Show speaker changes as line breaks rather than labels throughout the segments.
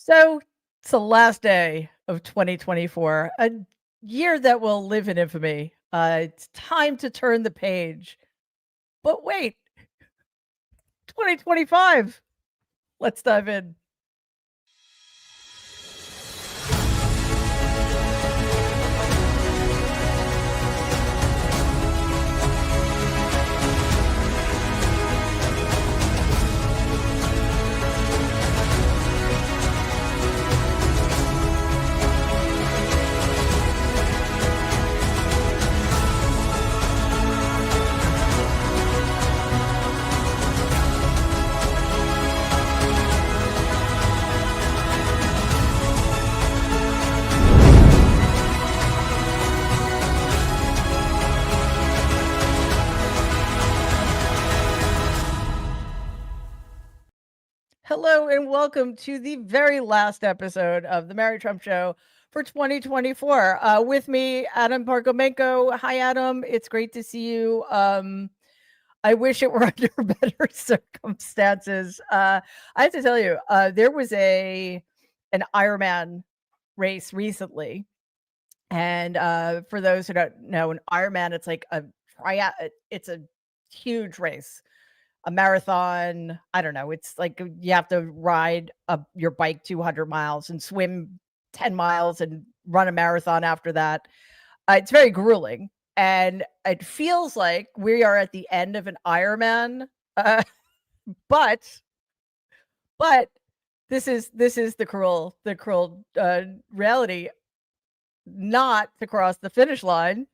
So it's the last day of 2024, a year that will live in infamy. It's time to turn the page. But wait, 2025. Let's dive in. Hello and welcome to the very last episode of the Mary Trump Show for 2024. With me, Adam Parkomenko. Hi, Adam. It's great to see you. I wish it were under better circumstances. I have to tell you, there was an Ironman race recently, and for those who don't know, an Ironman, it's like it's a huge race, a marathon. I don't know. It's like you have to ride your bike 200 miles and swim 10 miles and run a marathon after that. It's very grueling. And it feels like we are at the end of an Ironman. Uh, but this is the cruel reality, not to cross the finish line,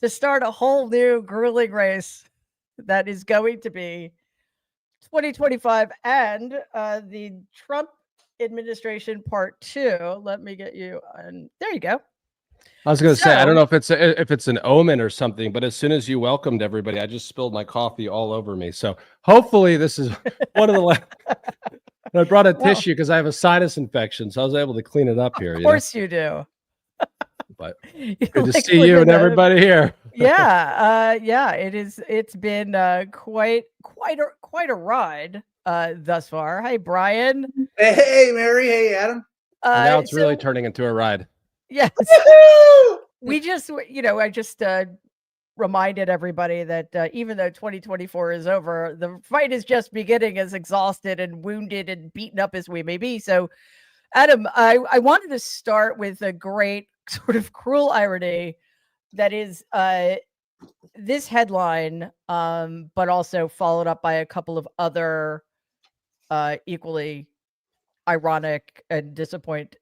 to start a whole new grueling race that is going to be 2025 and the Trump administration part 2. Let me get you on. There you go.
I was going to say, I don't know if it's an omen or something, but as soon as you welcomed everybody, I just spilled my coffee all over me. So hopefully this is one of the last. I brought a tissue because I have a sinus infection, so I was able to clean it up here.
Of course you do.
But good to see you and everybody here.
Yeah, it's been quite a ride thus far. Hi, Brian.
Hey, Mary. Hey, Adam.
Now it's really turning into a ride.
Yes. We just, I just reminded everybody that even though 2024 is over, the fight is just beginning, as exhausted and wounded and beaten up as we may be. So, Adam, I wanted to start with a great sort of cruel irony that is this headline, but also followed up by a couple of other equally ironic and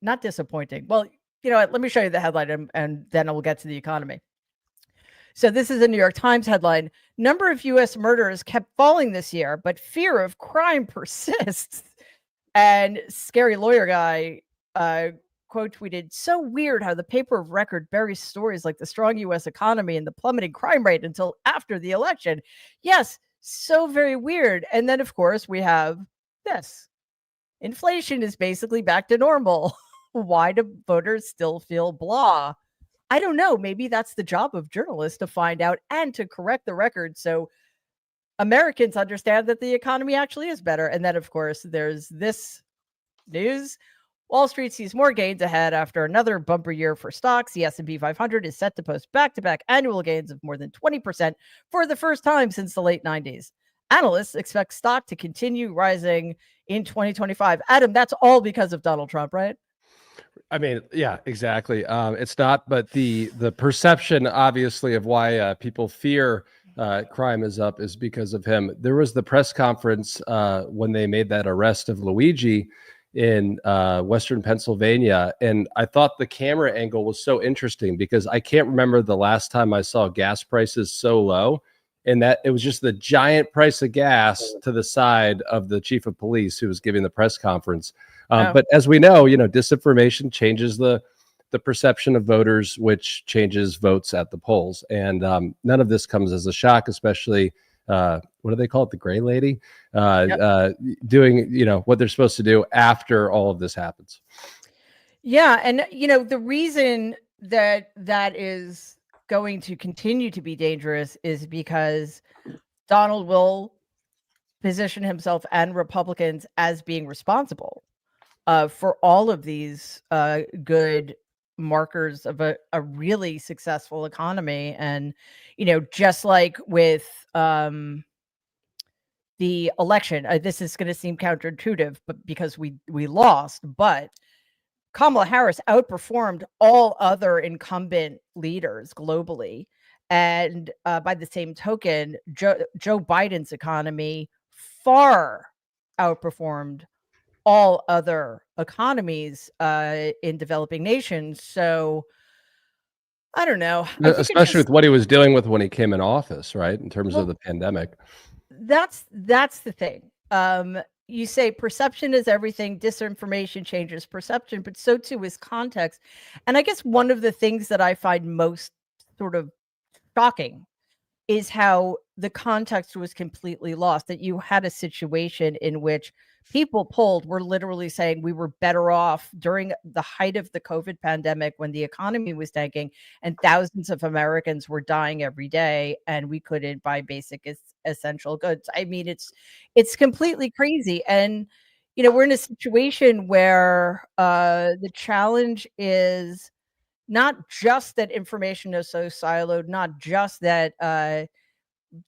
not disappointing. Well, you know what? Let me show you the headline and then we'll get to the economy. So this is a New York Times headline. Number of U.S. murders kept falling this year, but fear of crime persists. And Scary Lawyer Guy quote tweeted, "So weird how the paper of record buries stories like the strong U.S. economy and the plummeting crime rate until after the election." Yes, so very weird. And then, of course, we have this. Inflation is basically back to normal. Why do voters still feel blah? I don't know. Maybe that's the job of journalists to find out and to correct the record so Americans understand that the economy actually is better. And then, of course, there's this news. Wall Street sees more gains ahead after another bumper year for stocks. The S&P 500 is set to post back-to-back annual gains of more than 20% for the first time since the late 90s. Analysts expect stock to continue rising in 2025. Adam, that's all because of Donald Trump, right?
I mean, yeah, exactly. It's not, but the perception, obviously, of why people fear crime is up is because of him. There was the press conference when they made that arrest of Luigi in Western Pennsylvania, and I thought the camera angle was so interesting because I can't remember the last time I saw gas prices so low, and that it was just the giant price of gas to the side of the chief of police who was giving the press conference. But as we know, disinformation changes the perception of voters, which changes votes at the polls. And none of this comes as a shock, especially what do they call it? The gray lady doing, what they're supposed to do after all of this happens.
Yeah. And, the reason that is going to continue to be dangerous is because Donald will position himself and Republicans as being responsible. for all of these good markers of a really successful economy. And, just like with the election, this is going to seem counterintuitive, but because we lost, but Kamala Harris outperformed all other incumbent leaders globally. And by the same token, Joe Biden's economy far outperformed all other economies in developing nations. So I don't know. I think
Especially with what he was dealing with when he came in office, right? In terms of the pandemic.
That's the thing. You say perception is everything, disinformation changes perception, but so too is context. And I guess one of the things that I find most sort of shocking is how the context was completely lost, that you had a situation in which people polled were literally saying we were better off during the height of the COVID pandemic when the economy was tanking and thousands of Americans were dying every day and we couldn't buy basic essential goods. I mean, it's completely crazy. And, we're in a situation where the challenge is not just that information is so siloed, not just that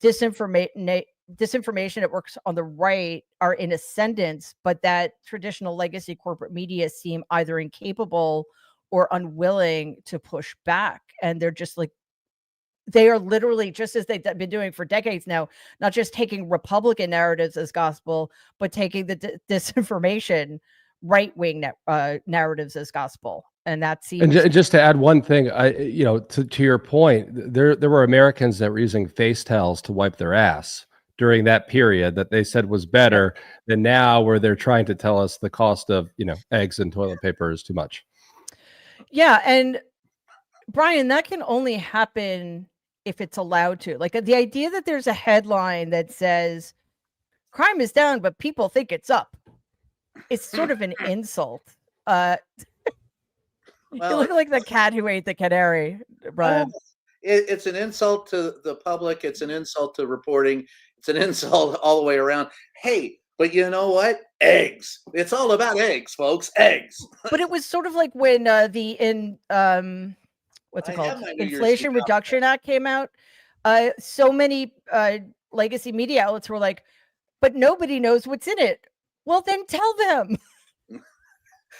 disinformation that works on the right are in ascendance, but that traditional legacy corporate media seem either incapable or unwilling to push back. And they're just like, they are literally, just as they've been doing for decades now, not just taking Republican narratives as gospel, but taking the disinformation right-wing narratives as gospel. And that seems.
And just to add one thing, to your point, there were Americans that were using face towels to wipe their ass during that period that they said was better than now, where they're trying to tell us the cost of eggs and toilet paper is too much.
Yeah, and Brian, that can only happen if it's allowed to. Like the idea that there's a headline that says crime is down, but people think it's up. It's sort of an insult. You look like the cat who ate the canary, Brian.
It's an insult to the public. It's an insult to reporting. It's an insult all the way around. Hey, but you know what? Eggs. It's all about eggs, folks. Eggs.
But it was sort of like when what's it called? Inflation Reduction Act came out. So many legacy media outlets were like, but nobody knows what's in it. Well, then tell them.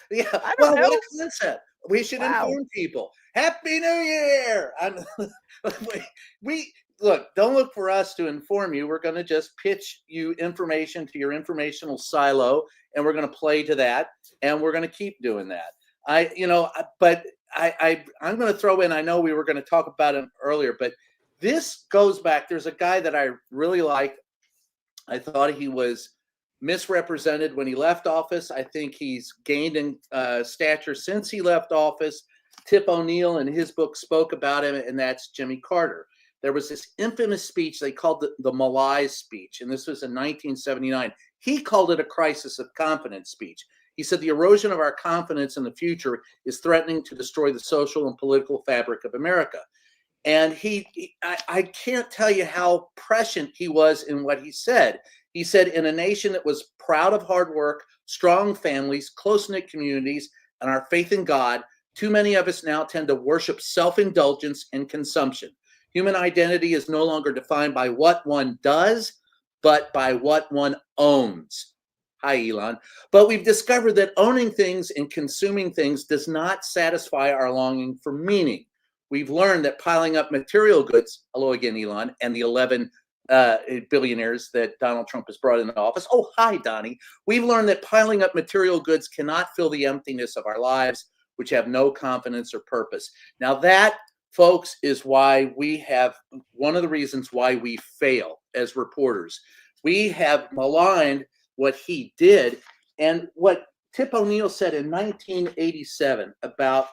Yeah.
I don't know.
What a concept. We should inform people. Happy New Year. Look, don't look for us to inform you. We're going to just pitch you information to your informational silo, and we're going to play to that, and we're going to keep doing that. I'm going to throw in, I know we were going to talk about him earlier, but this goes back. There's a guy that I really like. I thought he was misrepresented when he left office. I think he's gained in stature since he left office. Tip O'Neill in his book spoke about him, and that's Jimmy Carter. There was this infamous speech they called the Malaise speech, and this was in 1979. He called it a crisis of confidence speech. He said the erosion of our confidence in the future is threatening to destroy the social and political fabric of America. And I can't tell you how prescient he was in what he said. He said, in a nation that was proud of hard work, strong families, close-knit communities, and our faith in God, too many of us now tend to worship self-indulgence and consumption. Human identity is no longer defined by what one does, but by what one owns. Hi, Elon. But we've discovered that owning things and consuming things does not satisfy our longing for meaning. We've learned that piling up material goods, hello again, Elon, and the 11 billionaires that Donald Trump has brought into office. Oh, hi, Donnie. We've learned that piling up material goods cannot fill the emptiness of our lives, which have no confidence or purpose. Now that, folks, is why we have one of the reasons why we fail as reporters. We have maligned what he did, and what Tip O'Neill said in 1987 about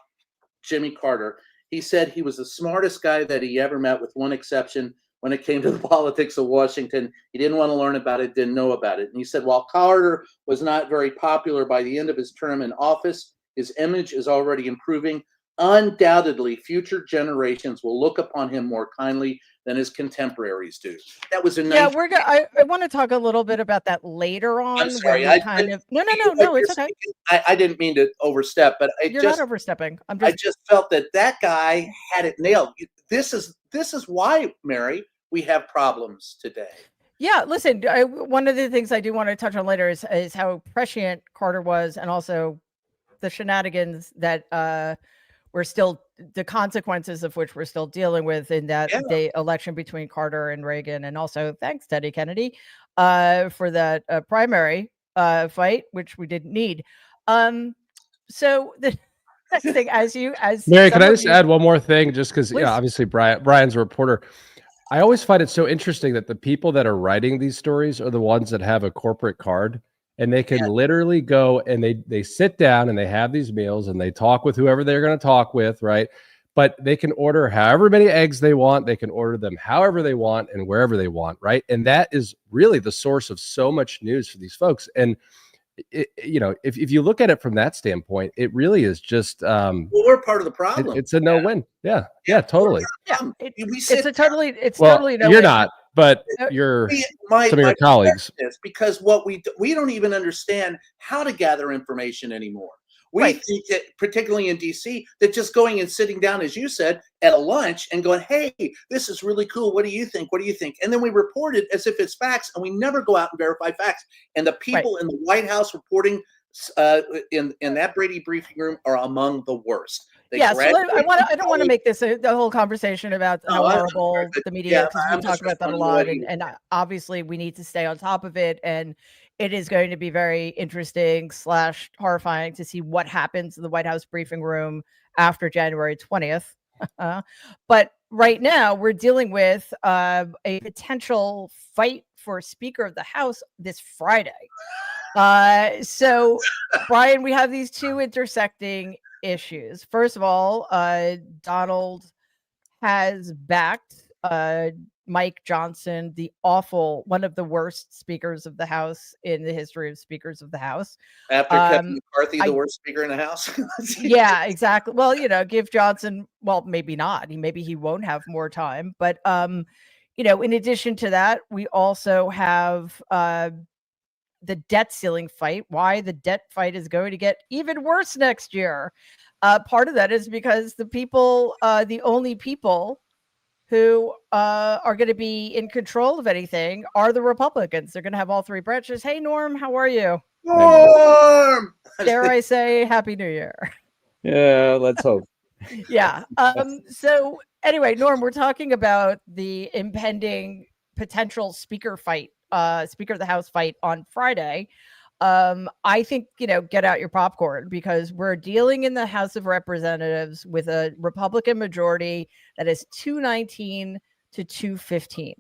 Jimmy Carter. He said he was the smartest guy that he ever met, with one exception. When it came to the politics of Washington, he didn't want to learn about it, didn't know about it. And he said, while Carter was not very popular by the end of his term in office, his image is already improving. undoubtedly future generations will look upon him more kindly than his contemporaries do. That was in
Yeah,
19.
I want to talk a little bit about that later
I'm
on when
sorry.
we kind of no,
You're
it's okay.
speaking, I didn't mean to overstep, but
You're not overstepping.
I just felt that guy had it nailed. This is why, Mary, we have problems today.
Yeah, listen, one of the things I do want to touch on later is how prescient Carter was, and also the shenanigans that we're still the consequences of which we're still dealing with in that
Yeah.
day election between Carter and Reagan, and also thanks Teddy Kennedy for that primary fight, which we didn't need. So the next thing, as
Mary, can
some
I
of
just
you,
add one more thing? Just because,
please.
obviously Brian's a reporter. I always find it so interesting that the people that are writing these stories are the ones that have a corporate card, and they can literally go and they sit down and they have these meals and they talk with whoever they're going to talk with, right? But they can order however many eggs they want. They can order them however they want and wherever they want, right? And that is really the source of so much news for these folks. And if you look at it from that standpoint, it really is just
Well, we're part of the problem.
it's a no-win. Yeah, totally.
Yeah,
it's
totally no
you're
win.
not, but you're some of your colleagues.
Because we don't even understand how to gather information anymore. We
Right.
think that, particularly in DC, that just going and sitting down, as you said, at a lunch and going, "Hey, this is really cool. What do you think? What do you think?" And then we report it as if it's facts, and we never go out and verify facts. And the people in the White House reporting in that Brady briefing room are among the worst.
So I don't want to make this the whole conversation about how horrible the media, because we talk about that a lot, and obviously we need to stay on top of it, and it is going to be very interesting / horrifying to see what happens in the White House briefing room after January 20th. But right now we're dealing with a potential fight for Speaker of the House this Friday. So Brian, we have these two intersecting issues. First of all, Donald has backed Mike Johnson, one of the worst speakers of the House in the history of speakers of the House.
After Kevin McCarthy, the worst speaker in the House.
Yeah, exactly. Well, give Johnson, well, maybe not. Maybe he won't have more time. But in addition to that, we also have the debt ceiling fight, why the debt fight is going to get even worse next year. Part of that is because the only people who are going to be in control of anything are the Republicans. They're going to have all three branches. Hey, Norm, how are you?
Norm!
Dare I say Happy New Year?
Yeah, let's hope.
Yeah. So anyway, Norm, we're talking about the impending potential Speaker of the House fight on Friday. I think, get out your popcorn, because we're dealing in the House of Representatives with a Republican majority that is 219 to 215.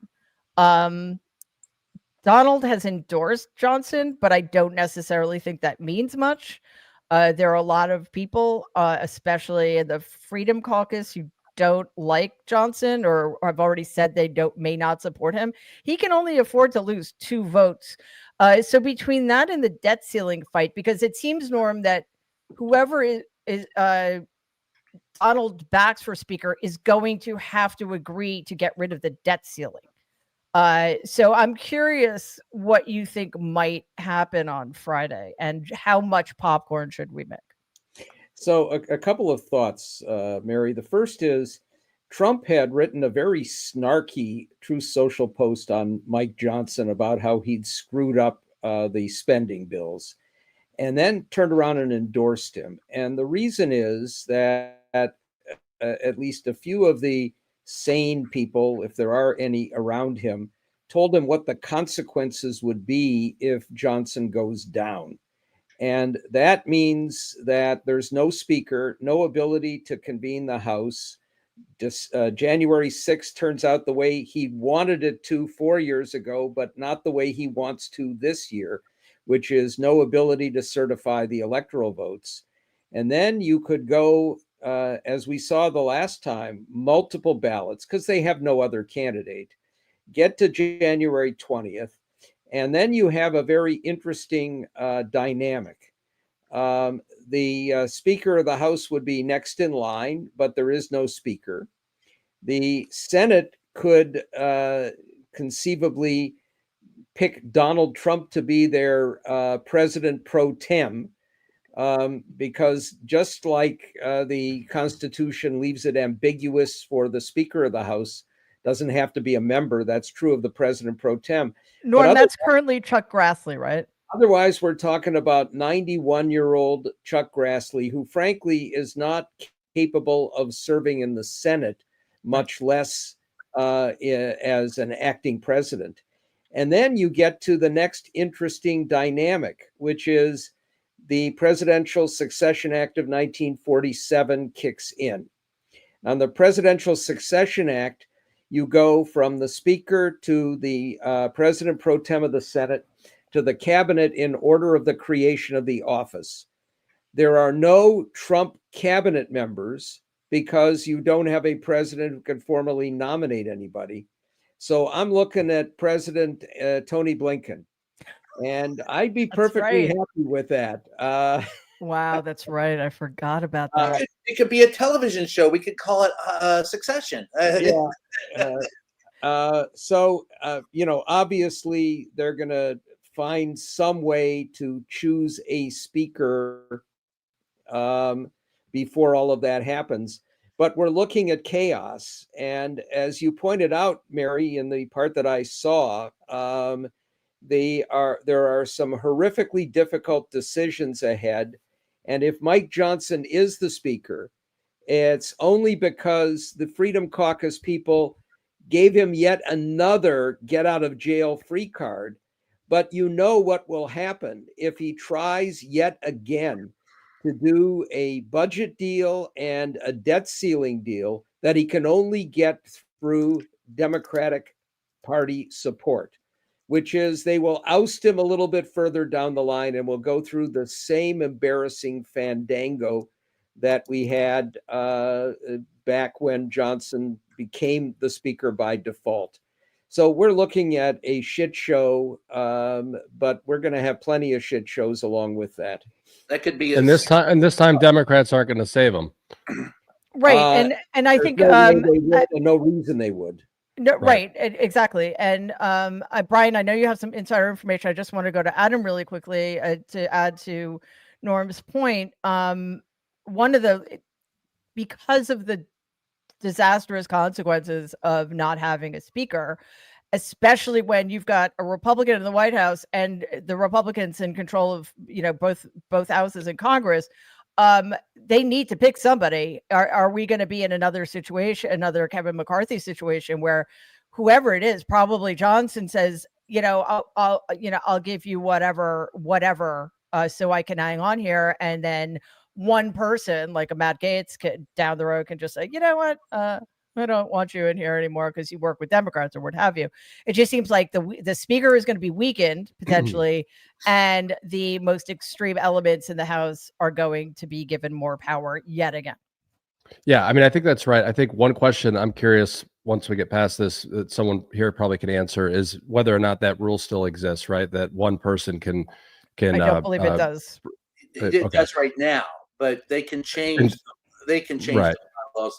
Donald has endorsed Johnson, but I don't necessarily think that means much. There are a lot of people, especially in the Freedom Caucus, who don't like Johnson or have already said they may not support him. He can only afford to lose 2 votes. So between that and the debt ceiling fight, because it seems, Norm, that whoever is Donald backs for Speaker is going to have to agree to get rid of the debt ceiling. So I'm curious what you think might happen on Friday, and how much popcorn should we make?
So a couple of thoughts, Mary. The first is Trump had written a very snarky Truth Social post on Mike Johnson about how he'd screwed up the spending bills, and then turned around and endorsed him. And the reason is that at least a few of the sane people, if there are any around him, told him what the consequences would be if Johnson goes down. And that means that there's no speaker, no ability to convene the House. January 6th turns out the way he wanted it to 4 years ago, but not the way he wants to this year, which is no ability to certify the electoral votes. And then you could go, as we saw the last time, multiple ballots, because they have no other candidate, get to January 20th. And then you have a very interesting dynamic. The Speaker of the House would be next in line, but there is no Speaker. The Senate could conceivably pick Donald Trump to be their president pro tem, because just like the Constitution leaves it ambiguous for the Speaker of the House, doesn't have to be a member. That's true of the president pro tem.
Norm, that's currently Chuck Grassley, right?
Otherwise, we're talking about 91-year-old Chuck Grassley, who frankly is not capable of serving in the Senate, much less as an acting president. And then you get to the next interesting dynamic, which is the Presidential Succession Act of 1947 kicks in. On the Presidential Succession Act, you go from the Speaker to the President pro tem of the Senate to the cabinet in order of the creation of the office. There are no Trump cabinet members because you don't have a president who can formally nominate anybody. So I'm looking at President Tony Blinken, and I'd be perfectly happy with that.
Wow, that's right. I forgot about that.
It could be a television show. We could call it Succession.
So, obviously they're going to find some way to choose a speaker before all of that happens. But we're looking at chaos. And as you pointed out, Mary, in the part that I saw, there are some horrifically difficult decisions ahead. And if Mike Johnson is the speaker, it's only because the Freedom Caucus people gave him yet another get out of jail free card. But you know what will happen if he tries yet again to do a budget deal and a debt ceiling deal that he can only get through Democratic Party support, which is they will oust him a little bit further down the line and will go through the same embarrassing fandango that we had back when Johnson became the speaker by default. So we're looking at a shit show, but we're going to have plenty of shit shows along with that.
That could be.
And this time, Democrats aren't going to save them.
Right, and I think
no reason they would.
No, right, exactly. And Brian, I know you have some insider information. I just want to go to Adam really quickly to add to Norm's point. Because of the disastrous consequences of not having a speaker, especially when you've got a Republican in the White House and the Republicans in control of both houses in Congress, they need to pick somebody. Are we going to be in another situation, another Kevin McCarthy situation, where whoever it is, probably Johnson, says, I'll give you whatever, so I can hang on here, and then one person like a Matt Gaetz down the road can just say, you know what, I don't want you in here anymore because you work with Democrats or what have you. It just seems like the speaker is going to be weakened potentially, and the most extreme elements in the House are going to be given more power yet again. Yeah,
I mean, I think that's right. I think one question I'm curious, once we get past this, that someone here probably can answer, is whether or not that rule still exists, right? That one person can. I
don't believe it does.
It does right now, but they can change. They can change.
Right.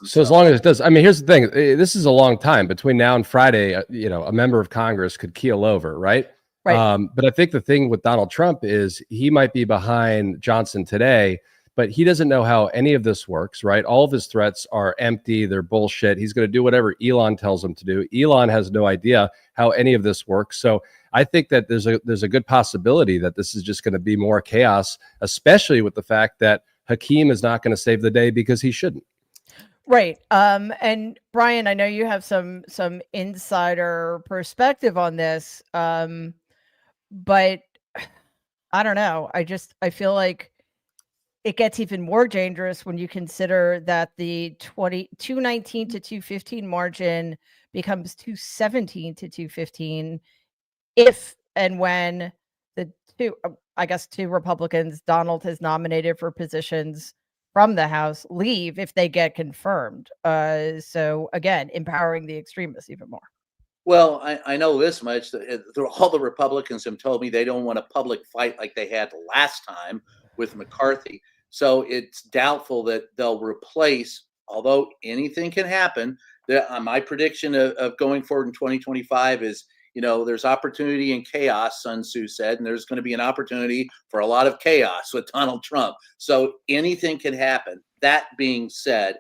So as long as it does, I mean, here's the thing. This is a long time between now and Friday. A member of Congress could keel over, right?
Right.
But I think the thing with Donald Trump is he might be behind Johnson today, but he doesn't know how any of this works, right? All of his threats are empty. They're bullshit. He's going to do whatever Elon tells him to do. Elon has no idea how any of this works. So I think that there's a good possibility that this is just going to be more chaos, especially with the fact that Hakeem is not going to save the day because he shouldn't.
Right. And Brian, I know you have some insider perspective on this. But I don't know. I feel like it gets even more dangerous when you consider that the 219 to 215 margin becomes 217 to 215 if and when the two Republicans Donald has nominated for positions from the House leave if they get confirmed. So again, empowering the extremists even more.
Well, I know this much. All the Republicans have told me they don't want a public fight like they had last time with McCarthy. So it's doubtful that they'll replace, although anything can happen. My prediction of going forward in 2025 is, there's opportunity in chaos, Sun Tzu said, and there's going to be an opportunity for a lot of chaos with Donald Trump. So anything can happen. That being said,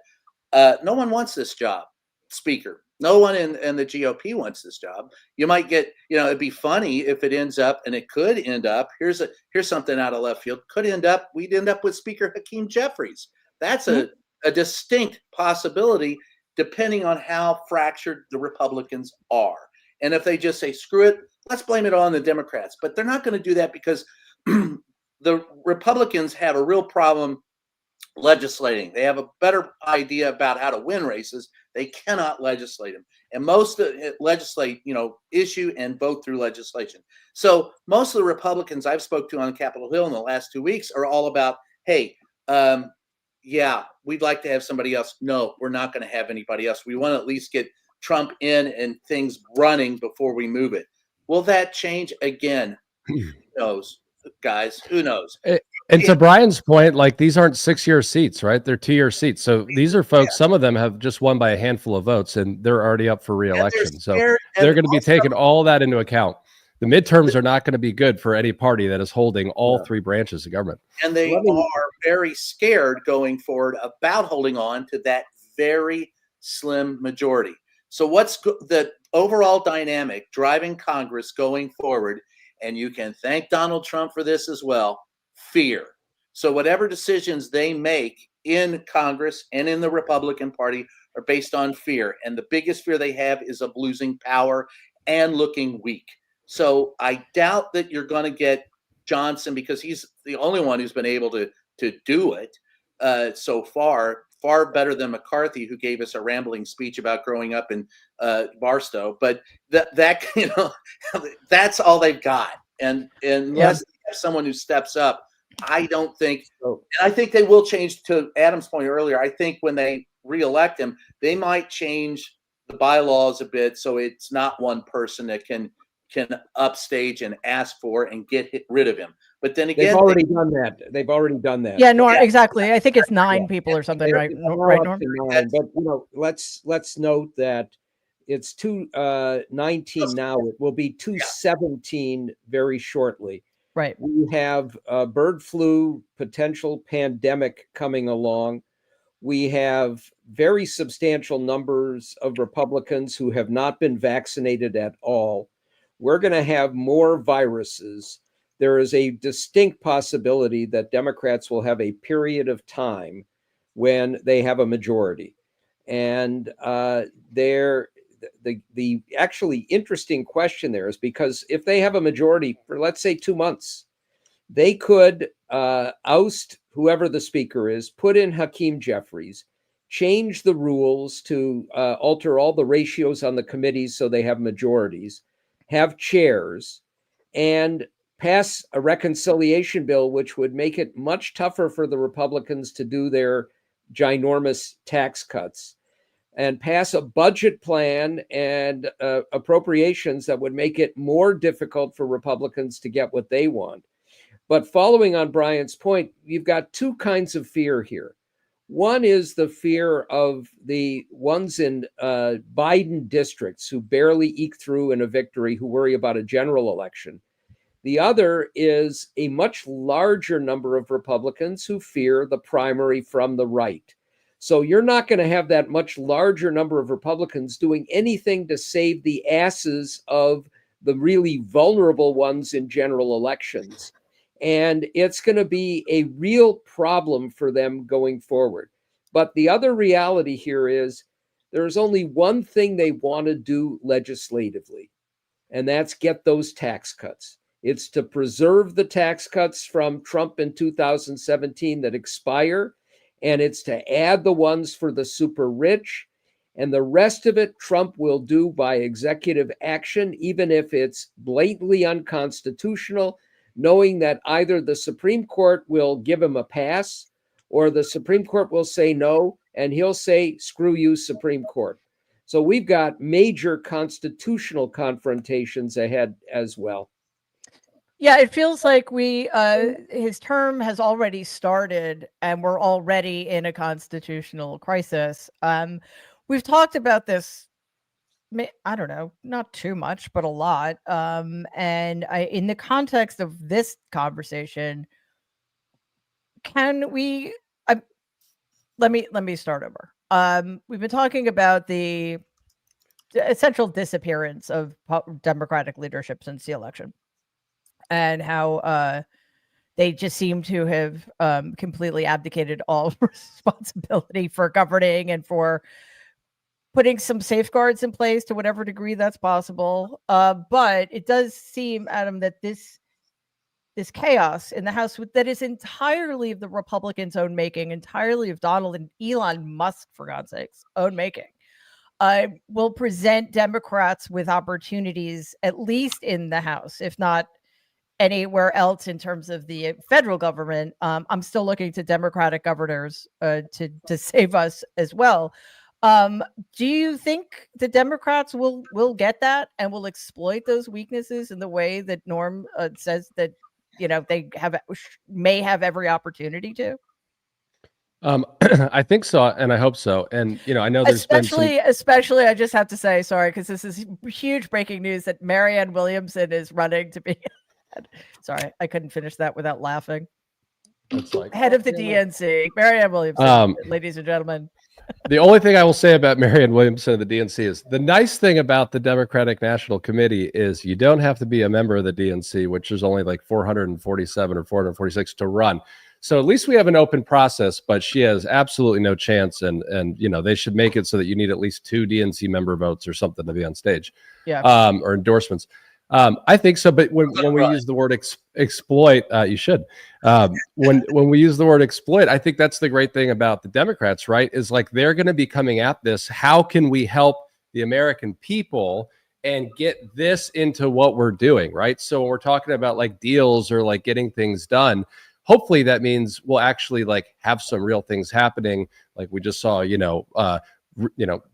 no one wants this job, Speaker. No one in the GOP wants this job. You might get, it'd be funny if it ends up, and it could end up. Here's something out of left field. We'd end up with Speaker Hakeem Jeffries. That's a distinct possibility, depending on how fractured the Republicans are. And if they just say, screw it, let's blame it on the Democrats. But they're not going to do that, because the Republicans have a real problem legislating. They have a better idea about how to win races. They cannot legislate them. And most legislate, issue and vote through legislation. So most of the Republicans I've spoke to on Capitol Hill in the last 2 weeks are all about, hey, yeah, we'd like to have somebody else. No, we're not going to have anybody else. We want to at least get Trump in and things running before we move it. Will that change again? Who knows, guys? Who knows?
And to Brian's point, like, these aren't 6-year seats, right? They're 2-year seats. So these are folks, some of them have just won by a handful of votes, and they're already up for re-election. So they're going to be taking all that into account. The midterms are not going to be good for any party that is holding all three branches of government.
And they are very scared going forward about holding on to that very slim majority. So what's the overall dynamic driving Congress going forward? And you can thank Donald Trump for this as well. Fear. So whatever decisions they make in Congress and in the Republican Party are based on fear. And the biggest fear they have is of losing power and looking weak. So I doubt that you're going to get Johnson, because he's the only one who's been able to do it so far better than McCarthy, who gave us a rambling speech about growing up in Barstow. But that that's all they've got. And unless they have someone who steps up, I don't think. And I think they will change, to Adam's point earlier. I think when they reelect him, they might change the bylaws a bit, so it's not one person that can upstage and ask for and get rid of him. But then again,
they've already done that.
Yeah, Norm, exactly. I think it's 9 people or something, right? Right, Norm?
But let's note that it's 219 now. It will be 217 very shortly.
Right.
We have bird flu potential pandemic coming along. We have very substantial numbers of Republicans who have not been vaccinated at all. We're going to have more viruses. There is a distinct possibility that Democrats will have a period of time when they have a majority. And the actually interesting question there is, because if they have a majority for, let's say, 2 months, they could oust whoever the speaker is, put in Hakeem Jeffries, change the rules to alter all the ratios on the committees so they have majorities, have chairs, and pass a reconciliation bill, which would make it much tougher for the Republicans to do their ginormous tax cuts, and pass a budget plan and appropriations that would make it more difficult for Republicans to get what they want. But following on Brian's point, you've got two kinds of fear here. One is the fear of the ones in Biden districts who barely eke through in a victory, who worry about a general election. The other is a much larger number of Republicans who fear the primary from the right. So you're not going to have that much larger number of Republicans doing anything to save the asses of the really vulnerable ones in general elections. And it's going to be a real problem for them going forward. But the other reality here is there's only one thing they want to do legislatively, and that's get those tax cuts. It's to preserve the tax cuts from Trump in 2017 that expire, and it's to add the ones for the super rich. And the rest of it, Trump will do by executive action, even if it's blatantly unconstitutional, knowing that either the Supreme Court will give him a pass or the Supreme Court will say no, and he'll say, screw you, Supreme Court. So we've got major constitutional confrontations ahead as well.
Yeah, it feels like his term has already started and we're already in a constitutional crisis. We've talked about this, I don't know, not too much, but a lot. And in the context of this conversation, can we, I, let me start over. We've been talking about the essential disappearance of Democratic leadership since the election and how, they just seem to have completely abdicated all responsibility for governing and for putting some safeguards in place to whatever degree that's possible. But it does seem, Adam, that this chaos in the House that is entirely of the Republicans' own making, entirely of Donald and Elon Musk, for God's sakes, own making, will present Democrats with opportunities, at least in the House, if not anywhere else in terms of the federal government. I'm still looking to Democratic governors to save us as well. Do you think the Democrats will get that and will exploit those weaknesses in the way that Norm says that they may have every opportunity to?
I think so, and I hope so. And I know there's been some.
Especially, I just have to say, sorry, because this is huge breaking news that Marianne Williamson is running to be. Sorry, I couldn't finish that without laughing.
It's like
Head of the DNC, Marianne Williamson, ladies and gentlemen.
The only thing I will say about Marianne Williamson of the DNC is the nice thing about the Democratic National Committee is you don't have to be a member of the DNC, which is only like 447 or 446 to run. So at least we have an open process, but she has absolutely no chance. And they should make it so that you need at least 2 DNC member votes or something to be on stage.
Yeah.
Or endorsements. I think so, but when we use the word exploit, you should. When we use the word exploit, I think that's the great thing about the Democrats, right? Is like they're going to be coming at this. How can we help the American people and get this into what we're doing, right? So when we're talking about like deals or like getting things done, hopefully that means we'll actually like have some real things happening, like we just saw.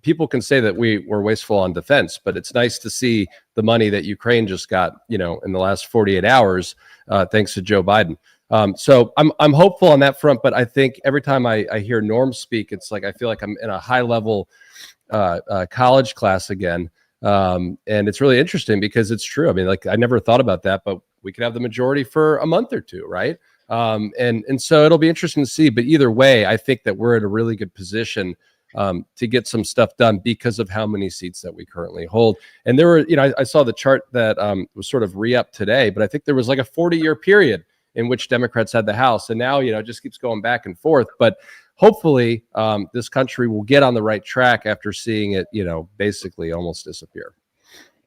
People can say that we were wasteful on defense, but it's nice to see the money that Ukraine just got, in the last 48 hours, thanks to Joe Biden. So I'm hopeful on that front, but I think every time I hear Norm speak, it's like I feel like I'm in a high level college class again, and it's really interesting because it's true. I mean, like I never thought about that, but we could have the majority for a month or two, right? And so it'll be interesting to see. But either way, I think that we're in a really good position to get some stuff done because of how many seats that we currently hold. And there were, I saw the chart that was sort of re-up today, but I think there was like a 40-year period in which Democrats had the House. And now, it just keeps going back and forth. But hopefully this country will get on the right track after seeing it, basically almost disappear.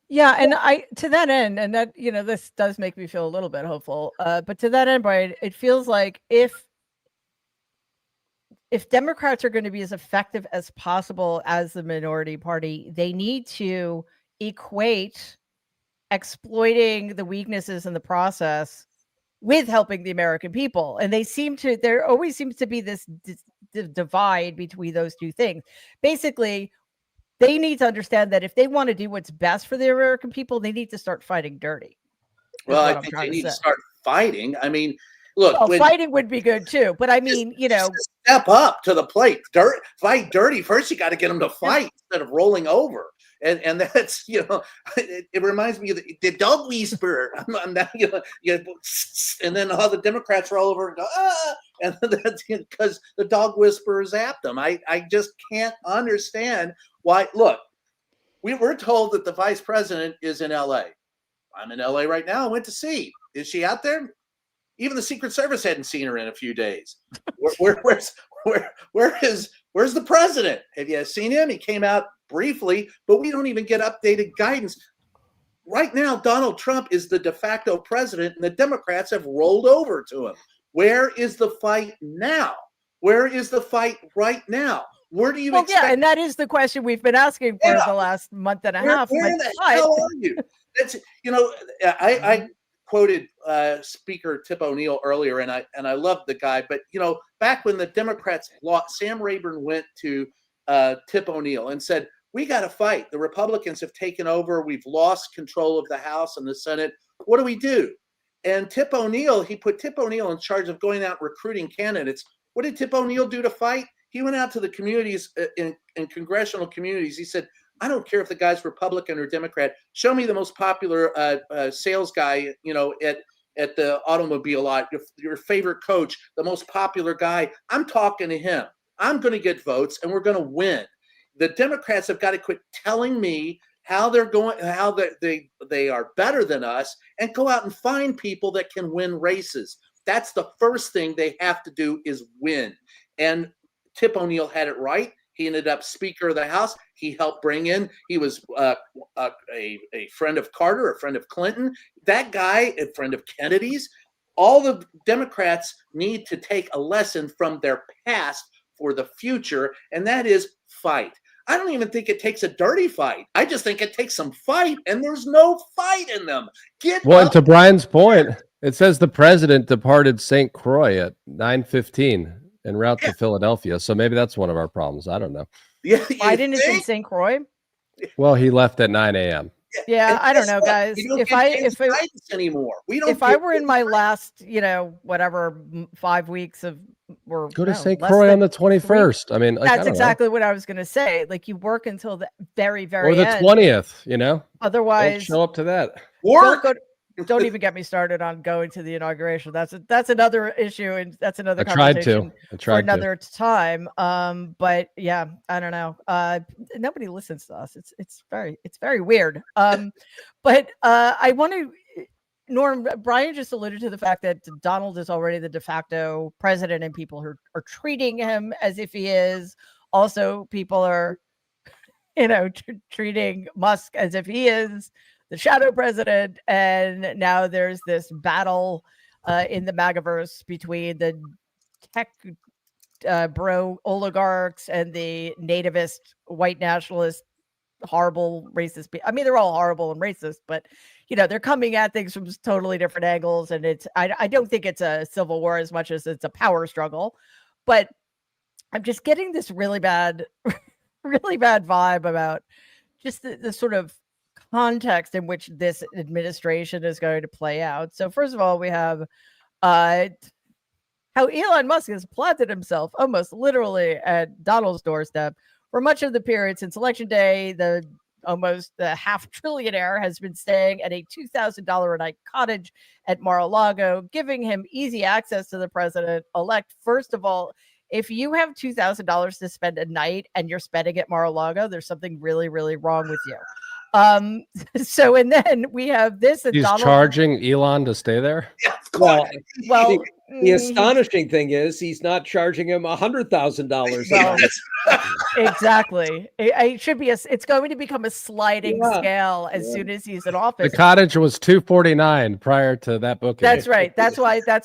Yeah, and to that end, and that this does make me feel a little bit hopeful. But to that end, Brian, it feels like if Democrats are going to be as effective as possible as the minority party, they need to equate exploiting the weaknesses in the process with helping the American people. And there always seems to be this divide between those two things. Basically, they need to understand that if they want to do what's best for the American people, they need to start fighting dirty.
Well, I think they need to start fighting. I mean, look,
fighting would be good too, but I mean,
step up to the plate. Fight dirty. First, you got to get them to fight instead of rolling over. And that's it reminds me of the dog whisperer. And then how the Democrats roll over and go and that's because the dog whisperers at them. I just can't understand why. Look, we were told that the vice president is in L.A. I'm in L.A. right now. I went to see. Is she out there? Even the Secret Service hadn't seen her in a few days. Where's the president? Have you seen him? He came out briefly, but we don't even get updated guidance. Right now, Donald Trump is the de facto president, and the Democrats have rolled over to him. Where is the fight now? Where is the fight right now? Where do you expect?
Yeah, and that is the question we've been asking for the last month and a half.
Where the hell are you? That's I quoted Speaker Tip O'Neill earlier, and I loved the guy. But back when the Democrats lost, Sam Rayburn went to Tip O'Neill and said, "We got to fight. The Republicans have taken over. We've lost control of the House and the Senate. What do we do?" And Tip O'Neill, he put Tip O'Neill in charge of going out recruiting candidates. What did Tip O'Neill do to fight? He went out to the communities, in congressional communities. He said, I don't care if the guy's Republican or Democrat. Show me the most popular sales guy, at the automobile lot, your favorite coach, the most popular guy. I'm talking to him. I'm going to get votes, and we're going to win. The Democrats have got to quit telling me how they're going, how they are better than us, and go out and find people that can win races. That's the first thing they have to do, is win. And Tip O'Neill had it right. He ended up Speaker of the House. He helped bring in, he was a friend of Carter, a friend of Clinton. That guy, a friend of Kennedy's. All the Democrats need to take a lesson from their past for the future, and that is fight. I don't even think it takes a dirty fight. I just think it takes some fight, and there's no fight in them.
Well, and to Brian's point, it says the president departed St. Croix at 9:15 en route to Philadelphia. So maybe that's one of our problems. I don't know.
Yeah,
Biden is in St. Croix.
Well, he left at 9 a.m.
Yeah, I don't know, guys. If I were in my last, 5 weeks of, or
go to St. Croix on the 21st. I mean,
that's exactly what I was going to say. Like, you work until the very, very
or the
end.
20th.
Otherwise,
don't show up to that.
Don't even get me started on going to the inauguration. That's another issue, and that's another
I tried
conversation
for
another time. But yeah, I don't know. Nobody listens to us. It's very weird. But I want to. Norm, Brian just alluded to the fact that Donald is already the de facto president, and people are treating him as if he is. Also, people are, treating Musk as if he is the shadow president, and now there's this battle in the MAGAverse between the tech bro oligarchs and the nativist white nationalist horrible racist I mean, they're all horrible and racist, but they're coming at things from totally different angles, and I don't think it's a civil war as much as it's a power struggle. But I'm just getting this really bad vibe about just the sort of context in which this administration is going to play out. So first of all, we have how Elon Musk has planted himself almost literally at Donald's doorstep for much of the period since Election Day. The half trillionaire has been staying at a $2,000 a night cottage at Mar-a-Lago, giving him easy access to the president-elect. First of all, if you have $2,000 to spend a night and you're spending at Mar-a-Lago, there's something really, really wrong with you. So, and then we have this.
He's charging Elon to stay there.
Well, the astonishing thing is he's not charging him $100,000.
Exactly. It should be it's going to become a sliding scale as soon as he's in office.
The cottage was $249 prior to that booking.
That's right. That's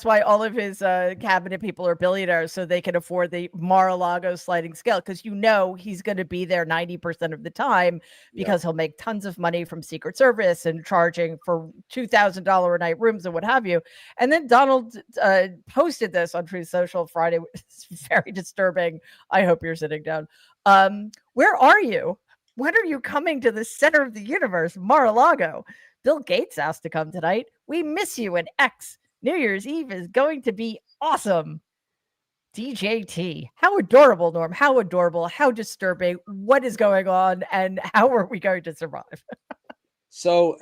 why all of his cabinet people are billionaires, so they can afford the Mar-a-Lago sliding scale, because he's going to be there 90% of the time, because he'll make tons of money from Secret Service and charging for $2,000 a night rooms and what have you. And then Donald posted this on Truth Social Friday. It's very disturbing. I hope you're sitting down. Where are you? When are you coming to the center of the universe, Mar-a-Lago? Bill Gates asked to come tonight. We miss you and X. New Year's Eve is going to be awesome. DJT. How adorable, Norm. How adorable. How disturbing. What is going on, and how are we going to survive?
So,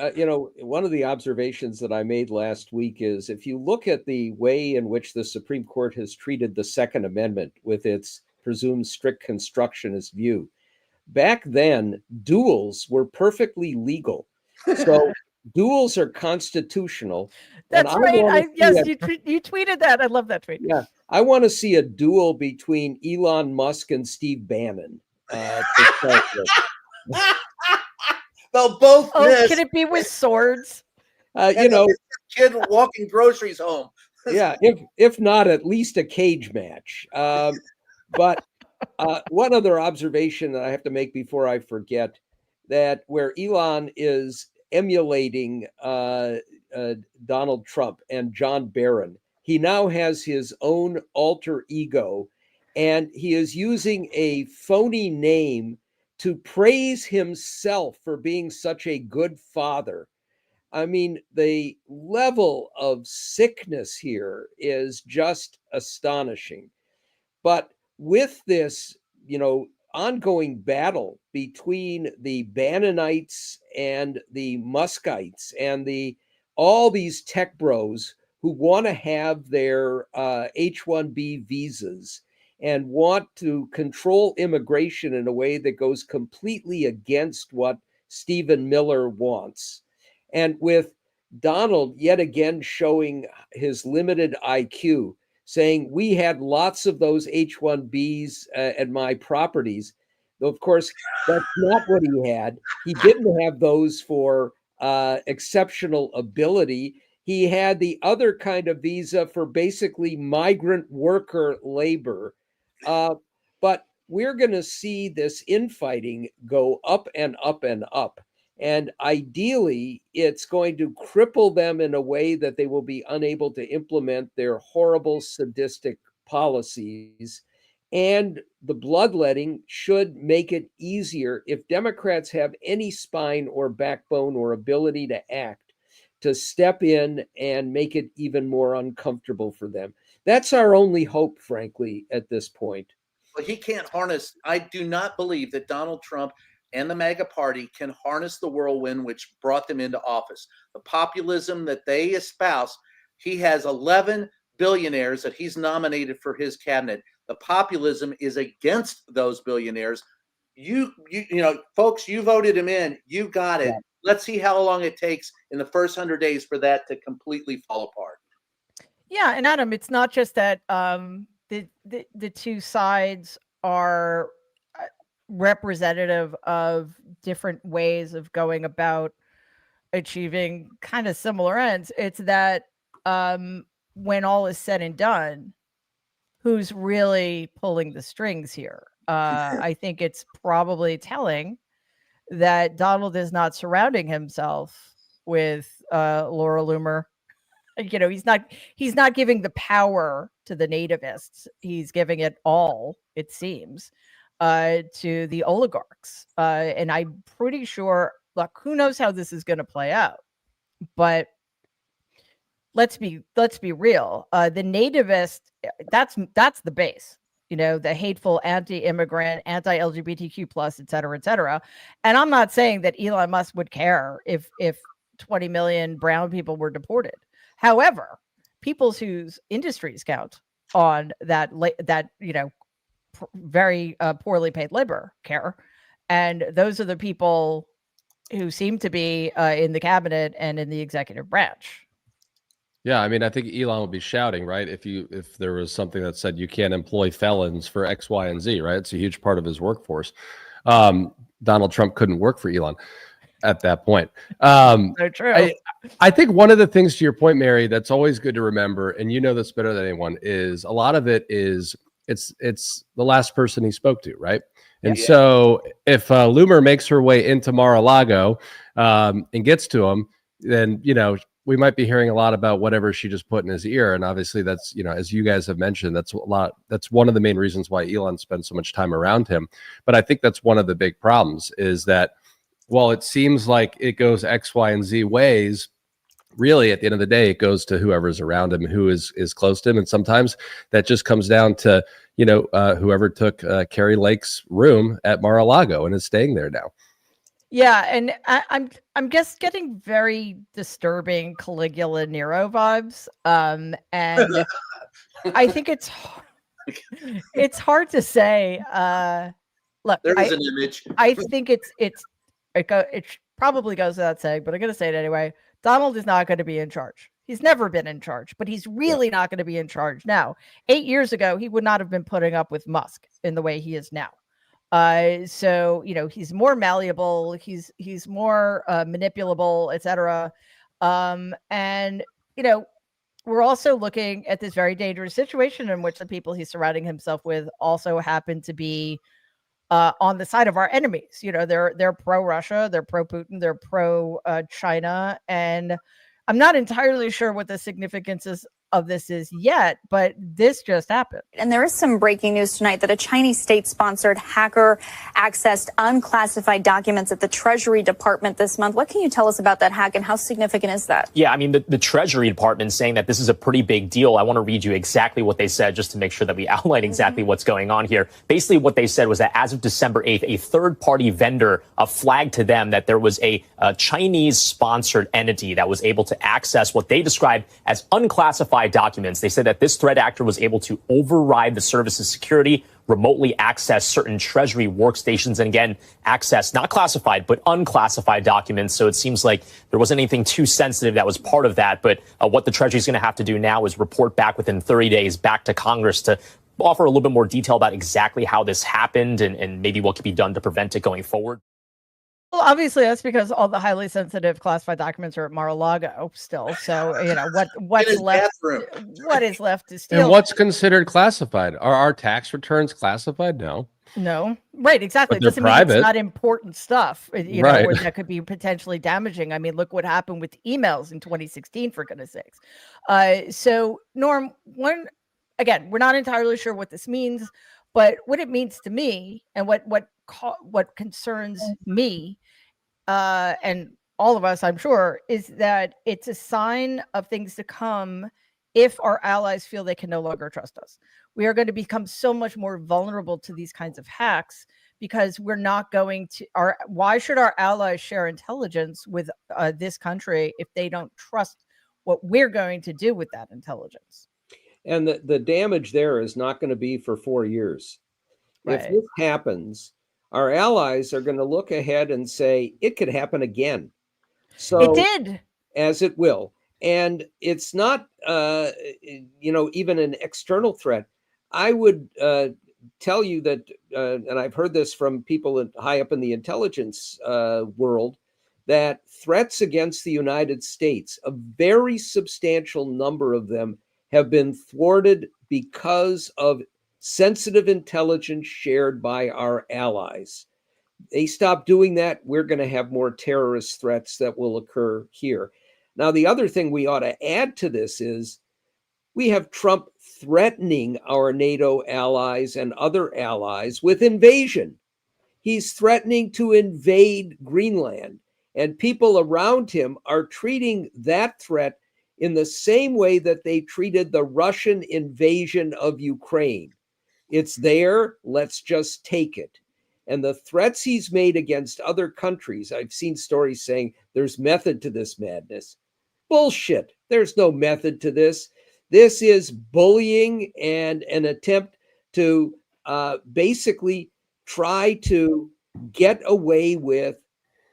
one of the observations that I made last week is, if you look at the way in which the Supreme Court has treated the Second Amendment with its presumed strict constructionist view, back then, duels were perfectly legal. So duels are constitutional.
That's right. You tweeted that. I love that tweet.
Yeah. I want to see a duel between Elon Musk and Steve Bannon.
They'll both miss.
Can it be with swords?
Kid walking groceries home.
Yeah, if not, at least a cage match. But one other observation that I have to make before I forget, that where Elon is emulating Donald Trump and John Barron, he now has his own alter ego, and he is using a phony name to praise himself for being such a good father. I mean, the level of sickness here is just astonishing. But with this, ongoing battle between the Bannonites and the Muskites and all these tech bros who want to have their H-1B visas and want to control immigration in a way that goes completely against what Stephen Miller wants. And with Donald yet again showing his limited IQ, saying we had lots of those H-1Bs at my properties. Though, of course, that's not what he had. He didn't have those for exceptional ability. He had the other kind of visa for basically migrant worker labor. But we're going to see this infighting go up and up and up. And ideally, it's going to cripple them in a way that they will be unable to implement their horrible, sadistic policies. And the bloodletting should make it easier, if Democrats have any spine or backbone or ability to act, to step in and make it even more uncomfortable for them. That's our only hope, frankly, at this point.
But he can't harness. I do not believe that Donald Trump and the MAGA party can harness the whirlwind which brought them into office. The populism that they espouse, he has 11 billionaires that he's nominated for his cabinet. The populism is against those billionaires. You know, folks, you voted him in. You got it. Yeah. Let's see how long it takes in the first 100 days for that to completely fall apart.
Yeah, and Adam, it's not just that the two sides are representative of different ways of going about achieving kind of similar ends. It's that when all is said and done, who's really pulling the strings here? I think it's probably telling that Donald is not surrounding himself with Laura Loomer. You know, he's not giving the power to the nativists. He's giving it all, it seems, to the oligarchs. And I'm pretty sure, look, who knows how this is going to play out, but let's be real. The nativist, that's the base, you know, the hateful anti-immigrant, anti-LGBTQ plus, et cetera. And I'm not saying that Elon Musk would care if 20 million brown people were deported. However, people whose industries count on that, you know, very poorly paid labor care. And those are the people who seem to be in the cabinet and in the executive branch.
Yeah, I mean, I think Elon would be shouting, right? If there was something that said you can't employ felons for X, Y, and Z, right? It's a huge part of his workforce. Donald Trump couldn't work for Elon at that point.
So true.
I think one of the things, to your point, Mary, that's always good to remember, and you know this better than anyone, is a lot of it is it's the last person he spoke to, right? And so if Loomer makes her way into Mar-a-Lago and gets to him, then, you know, we might be hearing a lot about whatever she just put in his ear. And obviously that's, you know, as you guys have mentioned, that's one of the main reasons why Elon spends so much time around him. But I think that's one of the big problems, is that while it seems like it goes X, Y, and Z ways, really at the end of the day, it goes to whoever's around him, who is close to him. And sometimes that just comes down to, you know, whoever took Carrie Lake's room at Mar-a-Lago and is staying there now.
Yeah, and I'm just getting very disturbing Caligula Nero vibes, and I think it's hard to say. Look,
there's an image.
I think it probably goes without saying, but I'm going to say it anyway. Donald is not going to be in charge. He's never been in charge, but he's really not going to be in charge now. 8 years ago, he would not have been putting up with Musk in the way he is now. So, you know, he's more malleable, he's more manipulable, etc. And, you know, we're also looking at this very dangerous situation in which the people he's surrounding himself with also happen to be on the side of our enemies. You know, they're pro-Russia, they're pro-Putin, they're pro-China. And I'm not entirely sure what the significance is of this is yet, but this just happened.
And there is some breaking news tonight that a Chinese state-sponsored hacker accessed unclassified documents at the Treasury Department this month. What can you tell us about that hack and how significant is that?
Yeah, I mean, the Treasury Department is saying that this is a pretty big deal. I want to read you exactly what they said just to make sure that we outline exactly what's going on here. Basically, what they said was that as of December 8th, a third-party vendor flagged to them that there was a Chinese-sponsored entity that was able to access what they described as unclassified documents. They said that this threat actor was able to override the service's security, remotely access certain Treasury workstations, and again, access not classified, but unclassified documents. So it seems like there wasn't anything too sensitive that was part of that. But what the Treasury is going to have to do now is report back within 30 days back to Congress to offer a little bit more detail about exactly how this happened and maybe what could be done to prevent it going forward.
Well, obviously that's because all the highly sensitive classified documents are at Mar-a-Lago still. So, you know, what's left, what is left to steal.
And what's considered classified? Are our tax returns classified? No.
No, right, exactly.
But they're
Doesn't mean
private.
it's not important stuff, you know,
Right.
or that could be potentially damaging. I mean, look what happened with emails in 2016, for goodness sakes. So, Norm, again, we're not entirely sure what this means, but what it means to me and what concerns me and all of us, I'm sure, is that it's a sign of things to come if our allies feel they can no longer trust us. We are going to become so much more vulnerable to these kinds of hacks because we're not going to why should our allies share intelligence with this country if they don't trust what we're going to do with that intelligence?
And the damage there is not going to be for 4 years.
Right.
If this happens, our allies are going to look ahead and say, it could happen again. So
it did.
As it will. And it's not, even an external threat. I would tell you that, and I've heard this from people high up in the intelligence world, that threats against the United States, a very substantial number of them have been thwarted because of sensitive intelligence shared by our allies. They stop doing that, we're going to have more terrorist threats that will occur here. Now, the other thing we ought to add to this is we have Trump threatening our NATO allies and other allies with invasion. He's threatening to invade Greenland, and people around him are treating that threat in the same way that they treated the Russian invasion of Ukraine. It's there, let's just take it. And the threats he's made against other countries, I've seen stories saying there's method to this madness. Bullshit. There's no method to this. This is bullying and an attempt to basically try to get away with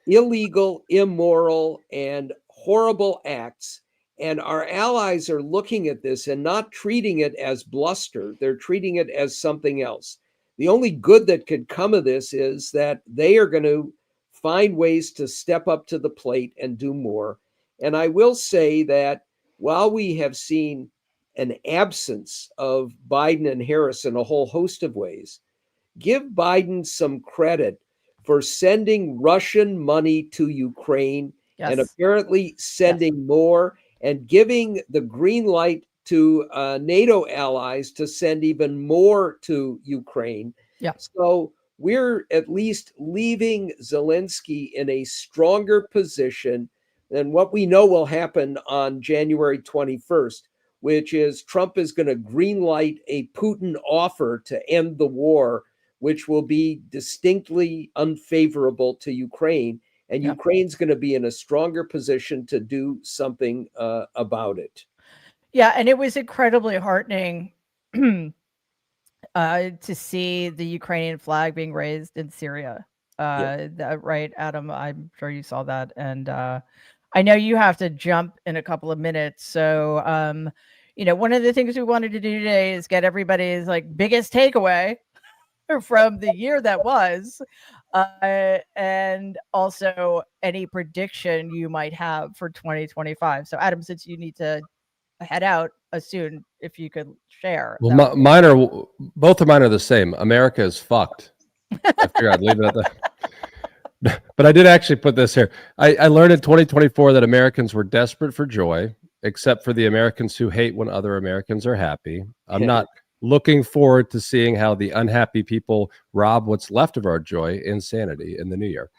illegal, immoral, and horrible acts. And our allies are looking at this and not treating it as bluster. They're treating it as something else. The only good that could come of this is that they are going to find ways to step up to the plate and do more. And I will say that while we have seen an absence of Biden and Harris in a whole host of ways, give Biden some credit for sending Russian money to Ukraine and apparently sending more and giving the green light to NATO allies to send even more to Ukraine.
Yeah.
So we're at least leaving Zelensky in a stronger position than what we know will happen on January 21st, which is Trump is going to green light a Putin offer to end the war, which will be distinctly unfavorable to Ukraine. And Ukraine's going to be in a stronger position to do something about it.
Yeah, and it was incredibly heartening to see the Ukrainian flag being raised in Syria. Right, Adam? I'm sure you saw that. And I know you have to jump in a couple of minutes. So, one of the things we wanted to do today is get everybody's biggest takeaway from the year that was, and also any prediction you might have for 2025. So, Adam, since you need to head out soon, if you could share.
Well, both of mine are the same. America is fucked. I figure I'd leave it at that. But I did actually put this here. I learned in 2024 that Americans were desperate for joy except for the Americans who hate when other Americans are happy. I'm not looking forward to seeing how the unhappy people rob what's left of our joy and sanity in the new year.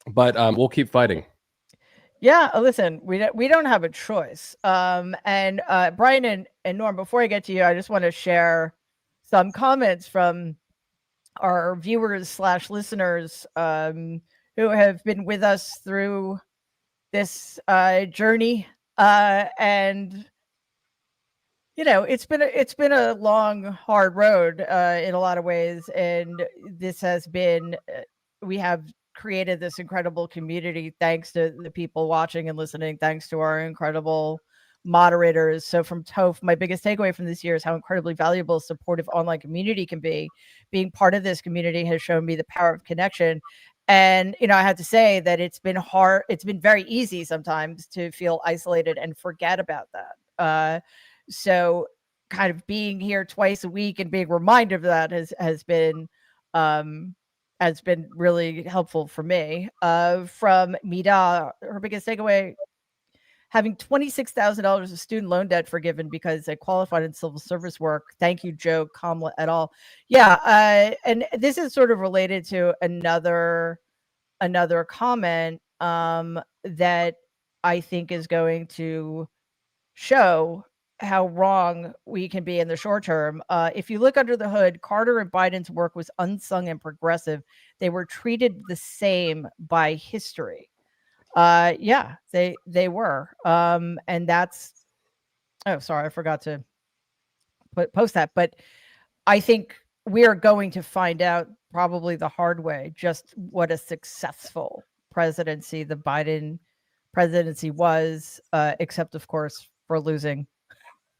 But we'll keep fighting.
Yeah, listen, we don't have a choice. And Brian and Norm, before I get to you, I just want to share some comments from our viewers / listeners who have been with us through this journey. And it's been a long, hard road in a lot of ways, and this has been. We have created this incredible community thanks to the people watching and listening, thanks to our incredible moderators. So from Toph, my biggest takeaway from this year is how incredibly valuable supportive online community can be. Being part of this community has shown me the power of connection. And, I have to say that it's been hard. It's been very easy sometimes to feel isolated and forget about that. So kind of being here twice a week and being reminded of that has been really helpful for me. From Mida, her biggest takeaway: having $26,000 of student loan debt forgiven because I qualified in civil service work. Thank you, Joe Kamla et al. Yeah, and this is sort of related to another comment that I think is going to show how wrong we can be in the short term. If you look under the hood, Carter and Biden's work was unsung and progressive. They were treated the same by history. Yeah, they were. And that's, oh, sorry, I forgot to post that. But I think we are going to find out probably the hard way just what a successful presidency the Biden presidency was, except of course for losing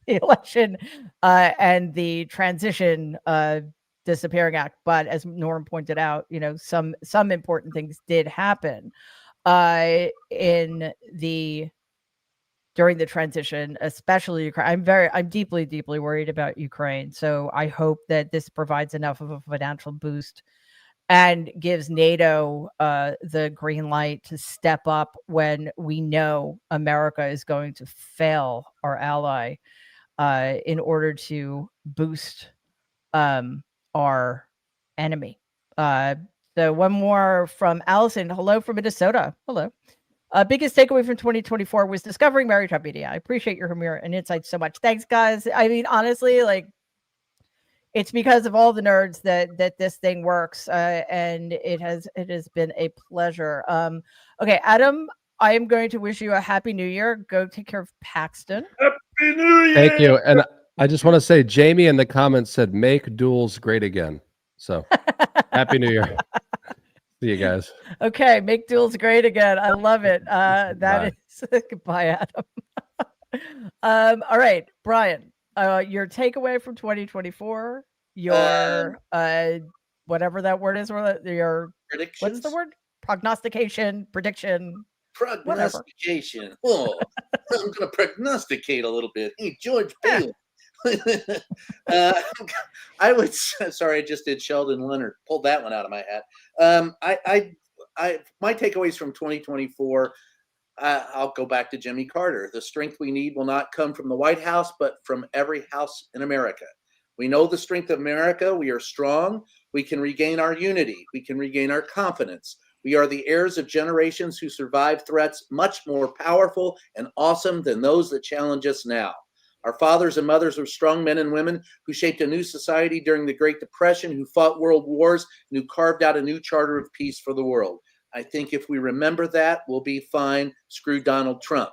the election and the transition disappearing act. But as Norm pointed out, some important things did happen during the transition, especially Ukraine. I'm deeply, deeply worried about Ukraine. So I hope that this provides enough of a financial boost and gives NATO the green light to step up when we know America is going to fail our ally in order to boost our enemy. So one more from Allison. Hello from Minnesota. Hello. Biggest takeaway from 2024 was discovering Mary Trump Media. I appreciate your humor and insights so much. Thanks, guys. I mean, honestly, it's because of all the nerds that this thing works, and it has been a pleasure. Okay, Adam, I am going to wish you a happy New Year. Go take care of Paxton.
Happy New Year!
Thank you. And I just want to say, Jamie in the comments said, "Make duels great again." So, happy New Year. See you guys.
Okay, make duels great again. I love it. That is goodbye, Adam. All right, Brian. Your takeaway from 2024, your whatever that word is, your
predictions.
What's the word? Prognostication, prediction.
Prognostication. Oh, I'm going to prognosticate a little bit. Hey, George Bailey. I would. Sorry, I just did Sheldon Leonard. Pulled that one out of my hat. My takeaways from 2024. I'll go back to Jimmy Carter. The strength we need will not come from the White House, but from every house in America. We know the strength of America. We are strong. We can regain our unity. We can regain our confidence. We are the heirs of generations who survived threats much more powerful and awesome than those that challenge us now. Our fathers and mothers were strong men and women who shaped a new society during the Great Depression, who fought world wars, and who carved out a new charter of peace for the world. I think if we remember that, we'll be fine. Screw Donald Trump.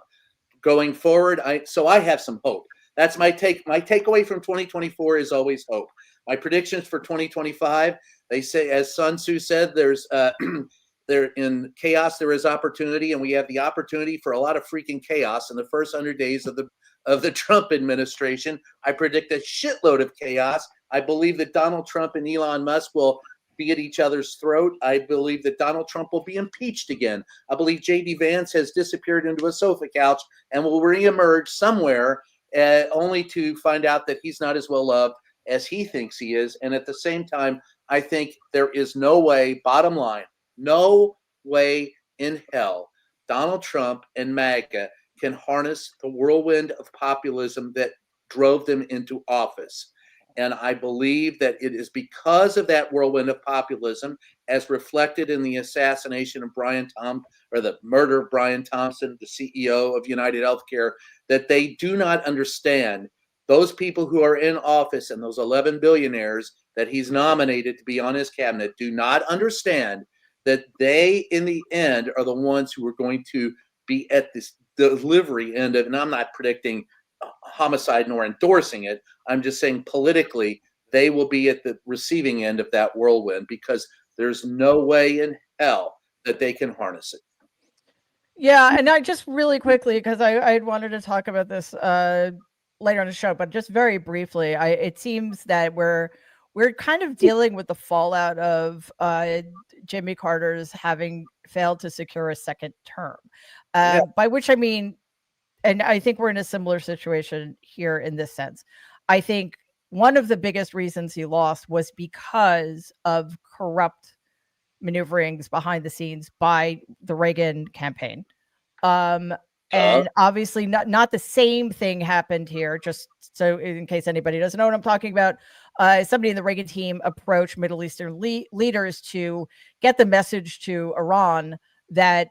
Going forward, I have some hope. That's my takeaway from 2024 is always hope. My predictions for 2025, they say, as Sun Tzu said, there in chaos there is opportunity, and we have the opportunity for a lot of freaking chaos in the first 100 days of the Trump administration. I predict a shitload of chaos. I believe that Donald Trump and Elon Musk will be at each other's throat. I believe that Donald Trump will be impeached again. I believe J.D. Vance has disappeared into a sofa couch and will reemerge somewhere, only to find out that he's not as well loved as he thinks he is. And at the same time, I think there is no way, bottom line, no way in hell Donald Trump and MAGA can harness the whirlwind of populism that drove them into office. And I believe that it is because of that whirlwind of populism, as reflected in the assassination of the murder of Brian Thompson, the CEO of United Healthcare, that they do not understand. Those people who are in office and those 11 billionaires that he's nominated to be on his cabinet do not understand that they, in the end, are the ones who are going to be at this delivery end of, and I'm not predicting homicide nor endorsing it. I'm just saying politically, they will be at the receiving end of that whirlwind because there's no way in hell that they can harness it.
Yeah, and I just really quickly, because I wanted to talk about this later on the show, but just very briefly, it seems that we're kind of dealing with the fallout of Jimmy Carter's having failed to secure a second term, by which I mean, and I think we're in a similar situation here in this sense. I think one of the biggest reasons he lost was because of corrupt maneuverings behind the scenes by the Reagan campaign. And obviously not the same thing happened here, just so in case anybody doesn't know what I'm talking about. Somebody in the Reagan team approached Middle Eastern leaders to get the message to Iran that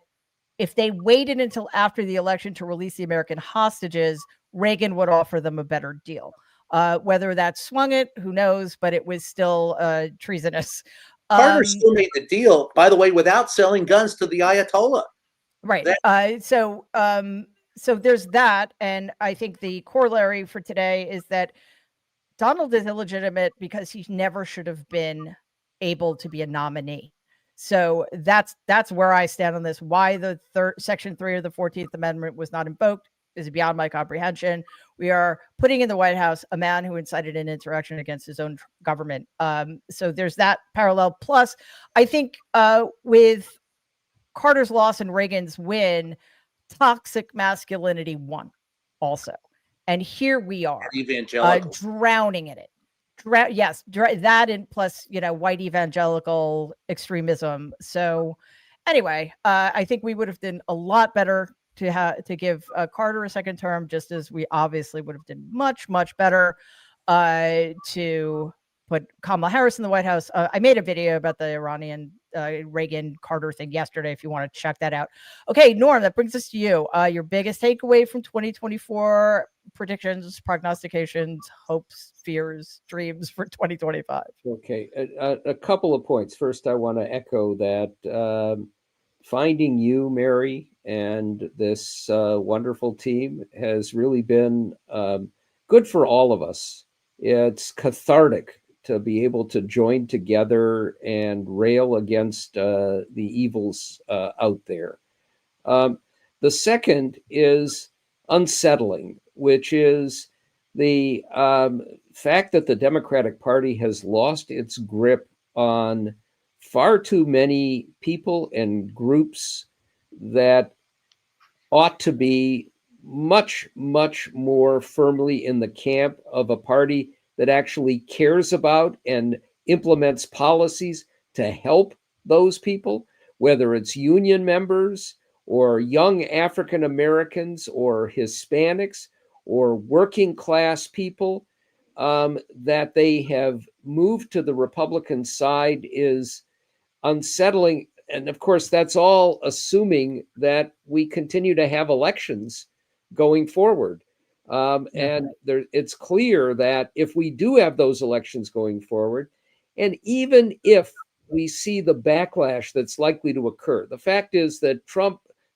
if they waited until after the election to release the American hostages, Reagan would offer them a better deal. Whether that swung it, who knows, but it was still treasonous.
Carter still made the deal, by the way, without selling guns to the Ayatollah.
Right. So there's that. And I think the corollary for today is that Donald is illegitimate because he never should have been able to be a nominee. So that's where I stand on this. Why the Section 3 of the 14th Amendment was not invoked is beyond my comprehension. We are putting in the White House a man who incited an insurrection against his own government. So there's that parallel. Plus, I think with Carter's loss and Reagan's win, toxic masculinity won also. And here we are, drowning in it. That and plus, white evangelical extremism. So anyway, I think we would have done a lot better to give Carter a second term, just as we obviously would have done much, much better to put Kamala Harris in the White House. I made a video about the Iranian Reagan Carter thing yesterday, if you want to check that out. Okay, Norm, that brings us to you. Your biggest takeaway from 2024, predictions, prognostications, hopes, fears, dreams for 2025.
Okay, a couple of points. First, I want to echo that finding you, Mary, and this wonderful team has really been good for all of us. It's cathartic to be able to join together and rail against the evils out there. The second is unsettling, which is the fact that the Democratic Party has lost its grip on far too many people and groups that ought to be much, much more firmly in the camp of a party that actually cares about and implements policies to help those people, whether it's union members or young African Americans or Hispanics or working class people. That they have moved to the Republican side is unsettling. And of course, that's all assuming that we continue to have elections going forward. And it's clear that if we do have those elections going forward, and even if we see the backlash that's likely to occur, the fact is that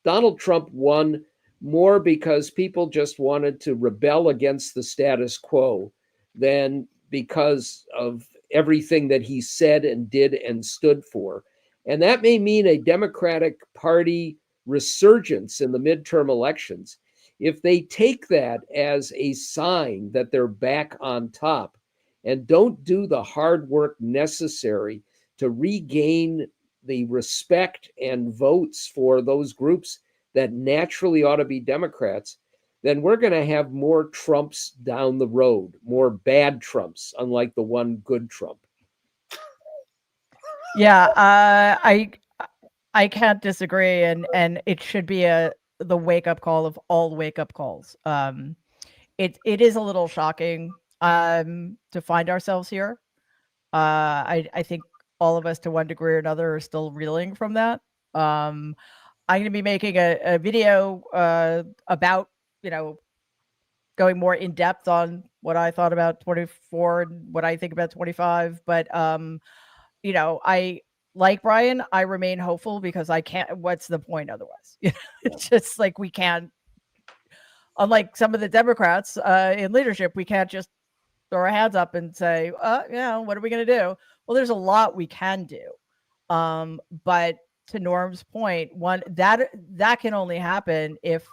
Donald Trump won more because people just wanted to rebel against the status quo than because of everything that he said and did and stood for. And that may mean a Democratic Party resurgence in the midterm elections. If they take that as a sign that they're back on top and don't do the hard work necessary to regain the respect and votes for those groups that naturally ought to be Democrats, then we're going to have more Trumps down the road, more bad Trumps, unlike the one good Trump.
Yeah, I can't disagree, and it should be the wake up call of all wake up calls. It is a little shocking to find ourselves here. I think all of us, to one degree or another, are still reeling from that. I'm going to be making a video about, going more in depth on what I thought about 24 and what I think about 25. But, I, like Brian, I remain hopeful because I can't, what's the point otherwise? It's just like, we can't, unlike some of the Democrats in leadership, we can't just throw our hands up and say, what are we going to do? Well, there's a lot we can do. But to Norm's point, one that can only happen if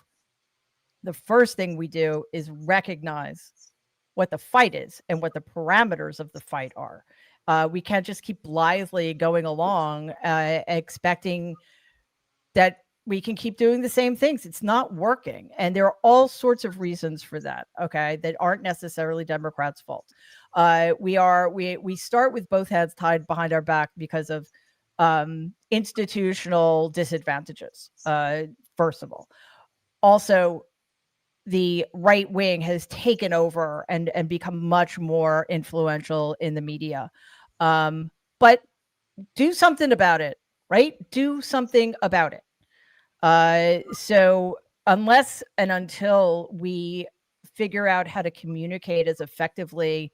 the first thing we do is recognize what the fight is and what the parameters of the fight are. We can't just keep blithely going along, expecting that we can keep doing the same things. It's not working. And there are all sorts of reasons for that, okay, that aren't necessarily Democrats' fault. We start with both heads tied behind our back because of institutional disadvantages, first of all. Also, the right wing has taken over and become much more influential in the media. But do something about it, right? Do something about it. So unless and until we figure out how to communicate as effectively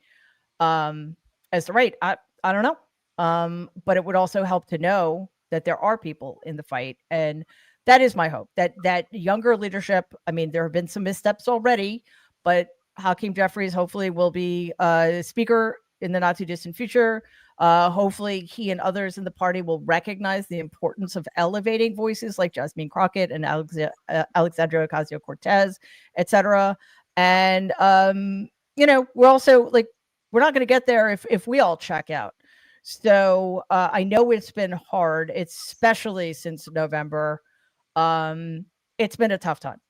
as the right, I don't know. But it would also help to know that there are people in the fight. And that is my hope, that younger leadership, I mean, there have been some missteps already, but Hakeem Jeffries hopefully will be speaker in the not too distant future. Hopefully he and others in the party will recognize the importance of elevating voices like Jasmine Crockett and Alexandria Ocasio-Cortez, et cetera. And, we're also like, we're not going to get there if we all check out. So I know it's been hard, especially since November. It's been a tough time.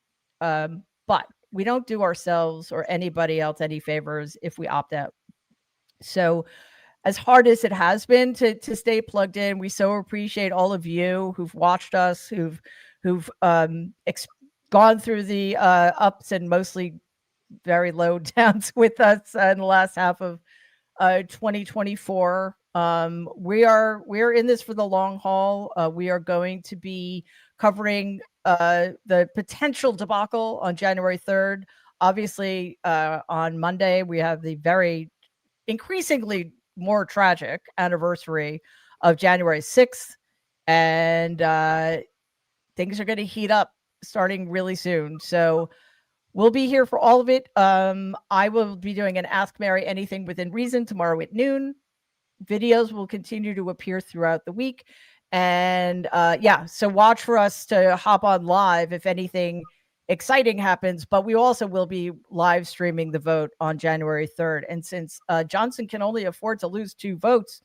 But we don't do ourselves or anybody else any favors if we opt out. So as hard as it has been to stay plugged in, we so appreciate all of you who've watched us, who've gone through the ups and mostly very low downs with us in the last half of 2024. We're in this for the long haul. We are going to be covering the potential debacle on January 3rd. Obviously, on Monday, we have the very increasingly more tragic anniversary of January 6th. And things are going to heat up starting really soon. So we'll be here for all of it. I will be doing an Ask Mary Anything Within Reason tomorrow at noon. Videos will continue to appear throughout the week. And so watch for us to hop on live if anything exciting happens. But we also will be live streaming the vote on January 3rd. And since Johnson can only afford to lose 2 votes,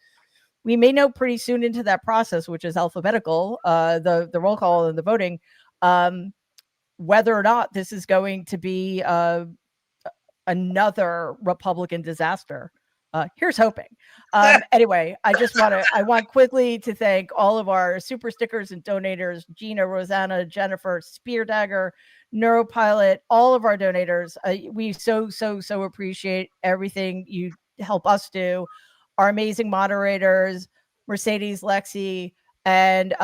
we may know pretty soon into that process, which is alphabetical, the roll call and the voting, whether or not this is going to be another Republican disaster. Here's hoping. Anyway, I want quickly to thank all of our super stickers and donators, Gina, Rosanna, Jennifer, Spear Dagger, Neuropilot, all of our donators. We so appreciate everything you help us do. Our amazing moderators, Mercedes, Lexi, and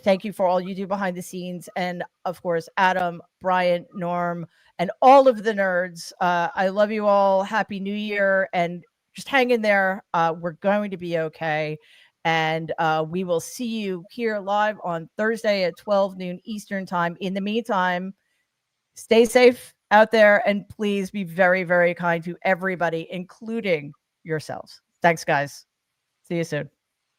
thank you for all you do behind the scenes. And of course, Adam, Brian, Norm, and all of the nerds. I love you all. Happy New Year. And just hang in there. We're going to be okay. And we will see you here live on Thursday at 12 noon Eastern time. In the meantime, stay safe out there and please be very, very kind to everybody, including yourselves. Thanks, guys. See you soon.